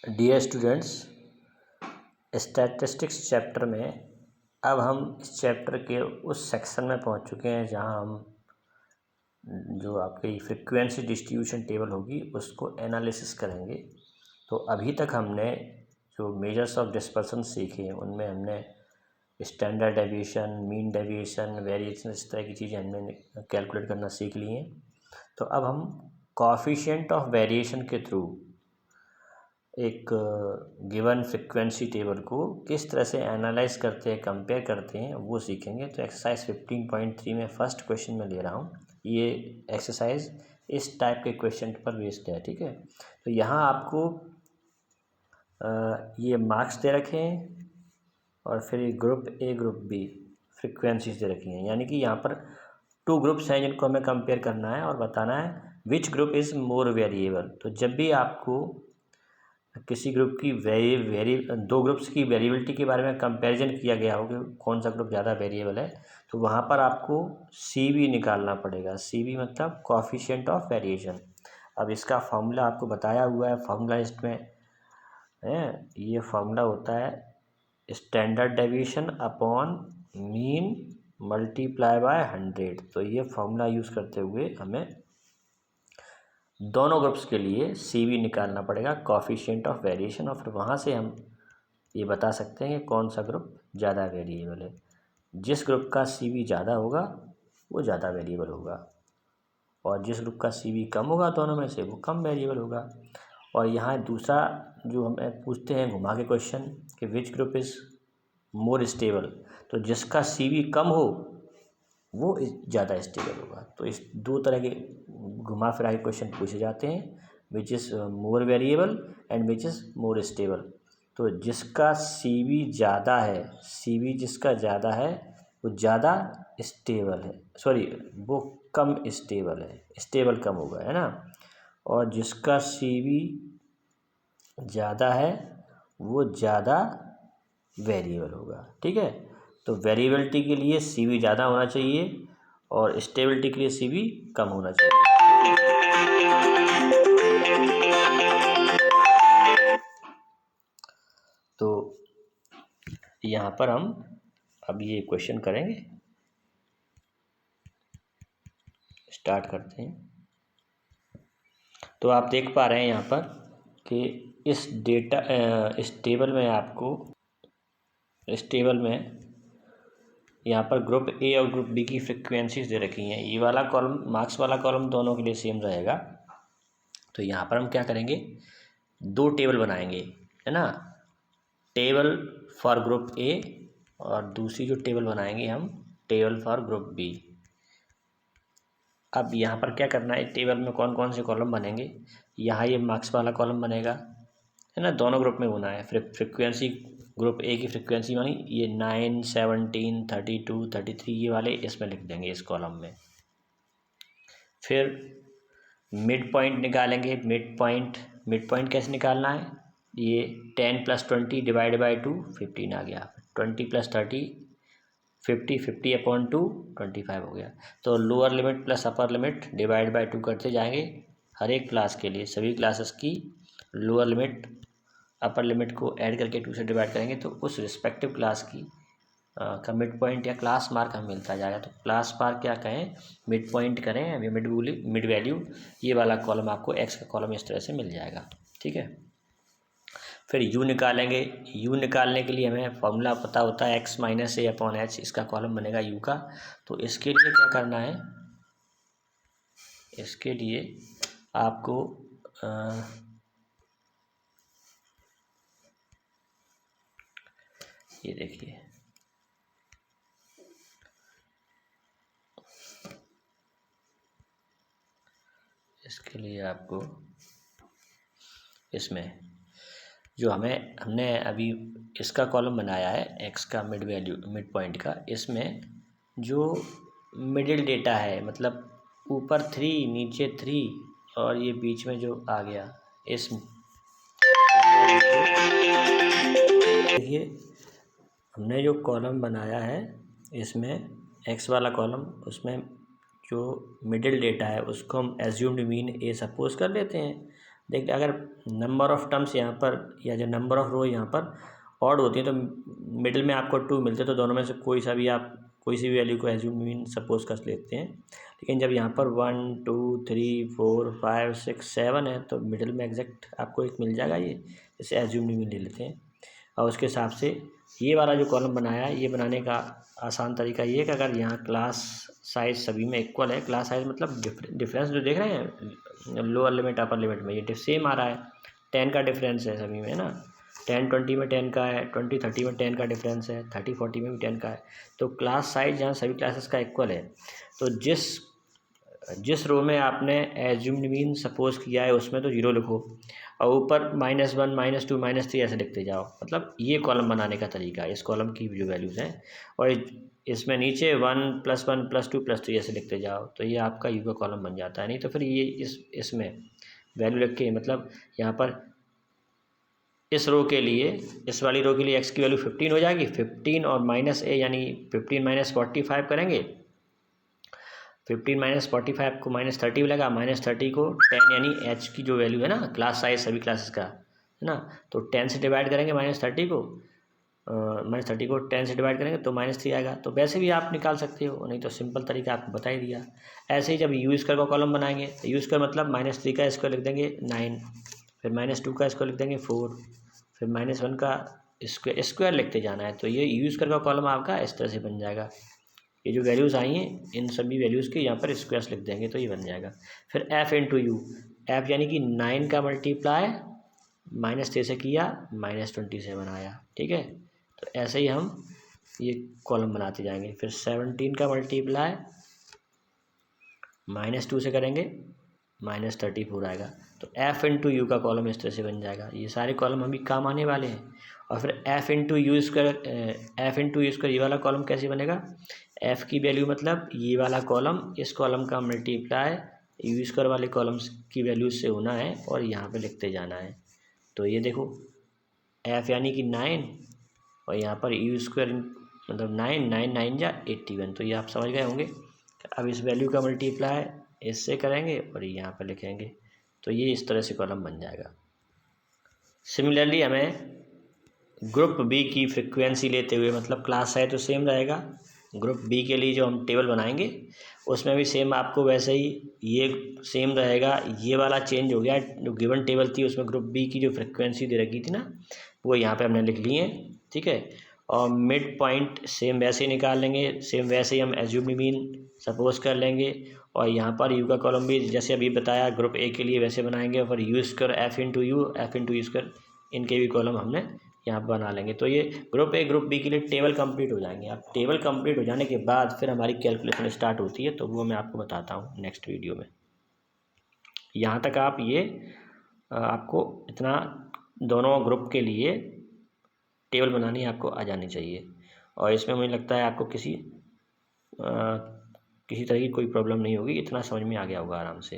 Dear students, statistics chapter में अब हम इस चैप्टर के उस सेक्शन में पहुंच चुके हैं जहां हम जो आपकी फ्रीक्वेंसी डिस्ट्रीब्यूशन टेबल होगी उसको एनालिसिस करेंगे। तो अभी तक हमने जो मेजर्स ऑफ डिस्पर्सन सीखे उनमें हमने standard deviation, mean deviation, variation, इस तरह की चीज़ें हमने कैलकुलेट करना सीख ली हैं। तो अब हम कोएफिशिएंट ऑफ वेरिएशन के थ्रू एक गिवन फ्रीक्वेंसी टेबल को किस तरह से एनालाइज करते हैं, कंपेयर करते हैं, वो सीखेंगे। तो एक्सरसाइज 15.3 में फर्स्ट क्वेश्चन में ले रहा हूँ। ये एक्सरसाइज इस टाइप के क्वेश्चन पर बेस्ड है, ठीक है। तो यहाँ आपको ये मार्क्स दे रखे हैं और फिर group A, group B frequencies दे रखी हैं। यानी कि यहाँ पर 2 ग्रुप्स हैं जिनको हमें कंपेयर करना है और बताना है which group is more variable. तो जब भी आपको किसी ग्रुप की दो ग्रुप्स की वेरिएबिलिटी के बारे में कंपैरिजन किया गया हो कि कौन सा ग्रुप ज़्यादा वेरिएबल है, तो वहाँ पर आपको सी बी निकालना पड़ेगा। सी बी मतलब कोएफिशिएंट ऑफ वेरिएशन। अब इसका फार्मूला आपको बताया हुआ है, फार्मूला इसमें है। ये फार्मूला होता है standard deviation upon mean multiply by 100। तो ये फार्मूला यूज़ करते हुए हमें दोनों ग्रुप्स के लिए सी बी निकालना पड़ेगा, कोएफिशिएंट ऑफ वेरिएशन, और फिर वहाँ से हम ये बता सकते हैं कि कौन सा ग्रुप ज़्यादा वेरिएबल है। जिस ग्रुप का सी बी ज़्यादा होगा वो ज़्यादा वेरिएबल होगा और जिस ग्रुप का सी बी कम होगा दोनों में से वो कम वेरिएबल होगा। और यहाँ दूसरा जो हमें पूछते हैं घुमा के क्वेश्चन कि which group is more stable, तो जिसका सी बी कम हो वो ज़्यादा स्टेबल होगा। तो इस दो तरह के घुमा फिरा के क्वेश्चन पूछे जाते हैं, which is more variable and which is more stable. तो जिसका सी बी ज़्यादा है, सी बी जिसका ज़्यादा है वो ज़्यादा स्टेबल है, सॉरी वो कम स्टेबल है, स्टेबल कम होगा, है ना। और जिसका सी बी ज़्यादा है वो ज़्यादा वेरिएबल होगा, ठीक है। तो वेरिएबिलिटी के लिए सी बी ज़्यादा होना चाहिए और स्टेबिलिटी के लिए सी बी कम होना चाहिए। तो यहाँ पर हम अब ये क्वेश्चन करेंगे, स्टार्ट करते हैं। तो आप देख पा रहे हैं यहाँ पर कि इस टेबल में आपको इस टेबल में यहाँ पर ग्रुप ए और ग्रुप बी की फ्रीक्वेंसीज दे रखी हैं। ये वाला कॉलम, मार्क्स वाला कॉलम दोनों के लिए सेम रहेगा। तो यहाँ पर हम क्या करेंगे, 2 टेबल बनाएंगे, है ना। टेबल फॉर ग्रुप ए और दूसरी जो टेबल बनाएंगे हम टेबल फॉर ग्रुप बी। अब यहाँ पर क्या करना है, टेबल में कौन कौन से कॉलम बनेंगे। यहाँ ये मार्क्स वाला कॉलम बनेगा, है ना। दोनों ग्रुप में होना है। फ्रीक्वेंसी ग्रुप ए की फ्रीक्वेंसी मानी ये 9, 17, 32, 33 ये वाले इसमें लिख देंगे इस कॉलम में। फिर मिड पॉइंट निकालेंगे। मिड पॉइंट कैसे निकालना है, ये 10 + 20 डिवाइड बाई 2 15 आ गया। 20 + 30 50, 50/2 25 हो गया। तो lower limit plus upper limit divide by 2 करते जाएंगे हर एक क्लास के लिए। सभी क्लासेस की लोअर लिमिट अपर लिमिट को ऐड करके 2 से डिवाइड करेंगे तो उस रिस्पेक्टिव क्लास की का मिड पॉइंट या क्लास मार्क हमें मिलता जाएगा। तो क्लास मार्क क्या कहें, मिड पॉइंट करें, अभी मिड वैल्यू, ये वाला कॉलम आपको एक्स का कॉलम इस तरह से मिल जाएगा, ठीक है। फिर यू निकालेंगे। यू निकालने के लिए हमें फॉर्मूला पता होता है x - a/h, इसका कॉलम बनेगा यू का। तो इसके लिए क्या करना है, इसके लिए आपको ये देखिए, इसके लिए आपको इसमें जो हमने अभी इसका कॉलम बनाया है एक्स का मिड पॉइंट का, इसमें जो मिडिल डेटा है, मतलब ऊपर 3 नीचे 3 और ये बीच में जो आ गया, इस देखिए हमने जो कॉलम बनाया है इसमें एक्स वाला कॉलम, उसमें जो मिडिल डेटा है उसको हम एज्यूम्ड मीन ए सपोज कर लेते हैं देखिए अगर नंबर ऑफ़ टर्म्स यहाँ पर या जो नंबर ऑफ़ रो यहाँ पर ऑड होती है तो मिडिल में आपको 2 मिलते हैं, तो दोनों में से कोई सा भी आप कोई सी भी वैल्यू को एज्यूम मीन सपोज कर लेते हैं। लेकिन जब यहाँ पर 1 2 3 4 5 6 7 है तो मिडिल में एग्जैक्ट आपको एक मिल जाएगा। ये इसे एज्यूम मीन ले लेते हैं और उसके हिसाब से ये वाला जो कॉलम बनाया है, ये बनाने का आसान तरीका ये है कि अगर यहाँ क्लास साइज सभी में इक्वल है, क्लास साइज मतलब डिफरेंस जो देख रहे हैं लोअर लिमिट अपर लिमिट में ये सेम आ रहा है, 10 का डिफरेंस है सभी में, है ना। 10 20 में 10 का है, 20 30 में 10 का डिफरेंस है, 30 40 में भी 10 का है। तो क्लास साइज यहाँ सभी क्लासेस का इक्वल है, तो जिस रो में आपने एज्यूम्ड मीन सपोज किया है उसमें तो 0 लिखो और ऊपर -1 -2 -3 ऐसे लिखते जाओ। मतलब ये कॉलम बनाने का तरीका है, इस कॉलम की जो वैल्यूज़ हैं, और इसमें नीचे 1 +1 +2 +3 ऐसे लिखते जाओ, तो ये आपका यू का कॉलम बन जाता है। नहीं तो फिर ये इसमें वैल्यू लिख के मतलब यहाँ पर इस रो के लिए, इस वाली रो के लिए x की वैल्यू 15 हो जाएगी, 15 और -a यानी 15 - 45 करेंगे, 15 - 45 को -30 मिलेगा, -30 को 10 यानी h की जो वैल्यू है ना क्लास साइज सभी क्लासेस का, है ना, तो 10 से डिवाइड करेंगे -30 को, -30 को 10 से डिवाइड करेंगे तो -3 आएगा। तो वैसे भी आप निकाल सकते हो, नहीं तो सिंपल तरीका आपको बता ही दिया। ऐसे ही जब यू स्क्वायर का कॉलम बनाएंगे तो यू स्क्वायर मतलब -3 का स्क्वायर लिख देंगे 9, फिर -2 का स्क्वायर लिख देंगे 4, फिर -1 का स्क्वायर लिखते जाना है। तो ये यू स्क्वायर का कॉलम आपका इस तरह से बन जाएगा। ये जो वैल्यूज़ आई हैं इन सभी वैल्यूज़ के यहाँ पर स्क्वायर्स लिख देंगे तो ये बन जाएगा। फिर f इंटू यू, एफ यानी कि 9 का मल्टीप्लाई -3 से किया, -27 आया, ठीक है। तो ऐसे ही हम ये कॉलम बनाते जाएंगे। फिर 17 का मल्टीप्लाई -2 से करेंगे, -34 आएगा। तो f इंटू यू का कॉलम इस तरह से बन जाएगा। ये सारे कॉलम अभी काम आने वाले हैं। और फिर f इंटू यू स्क्वायर, ये वाला कॉलम कैसे बनेगा, f की वैल्यू मतलब ये वाला कॉलम इस कॉलम का मल्टीप्लाई यू स्क्वायर वाले कॉलम्स की वैल्यू से होना है और यहाँ पे लिखते जाना है। तो ये देखो f यानी कि 9 और यहाँ पर यू स्क्वायर मतलब 9 9 9 जा 81, तो ये आप समझ गए होंगे। अब इस वैल्यू का मल्टीप्लाई इससे करेंगे और यहाँ पर लिखेंगे, तो ये इस तरह से कॉलम बन जाएगा। सिमिलरली हमें ग्रुप बी की फ्रिक्वेंसी लेते हुए, मतलब क्लास साइज तो सेम रहेगा, ग्रुप बी के लिए जो हम टेबल बनाएंगे उसमें भी सेम आपको वैसे ही ये सेम रहेगा। ये वाला चेंज हो गया, जो गिवन टेबल थी उसमें ग्रुप बी की जो फ्रिक्वेंसी दे रखी थी ना वो यहाँ पे हमने लिख ली है, ठीक है। और मिड पॉइंट सेम वैसे ही निकाल लेंगे, सेम वैसे ही हम एज्यूम्ड मीन सपोज कर लेंगे। और यहाँ पर यू का कॉलम भी जैसे अभी बताया ग्रुप ए के लिए वैसे बनाएंगे। और फिर you square F into you square इनके भी कॉलम हमने यहाँ पर बना लेंगे। तो ये ग्रुप ए ग्रुप बी के लिए टेबल कंप्लीट हो जाएंगे। अब टेबल कंप्लीट हो जाने के बाद फिर हमारी कैलकुलेशन स्टार्ट होती है, तो वो मैं आपको बताता हूँ नेक्स्ट वीडियो में। यहाँ तक आप ये आपको इतना दोनों ग्रुप के लिए टेबल बनानी आपको आ जानी चाहिए। और इसमें मुझे लगता है आपको किसी तरह की कोई प्रॉब्लम नहीं होगी, इतना समझ में आ गया होगा आराम से।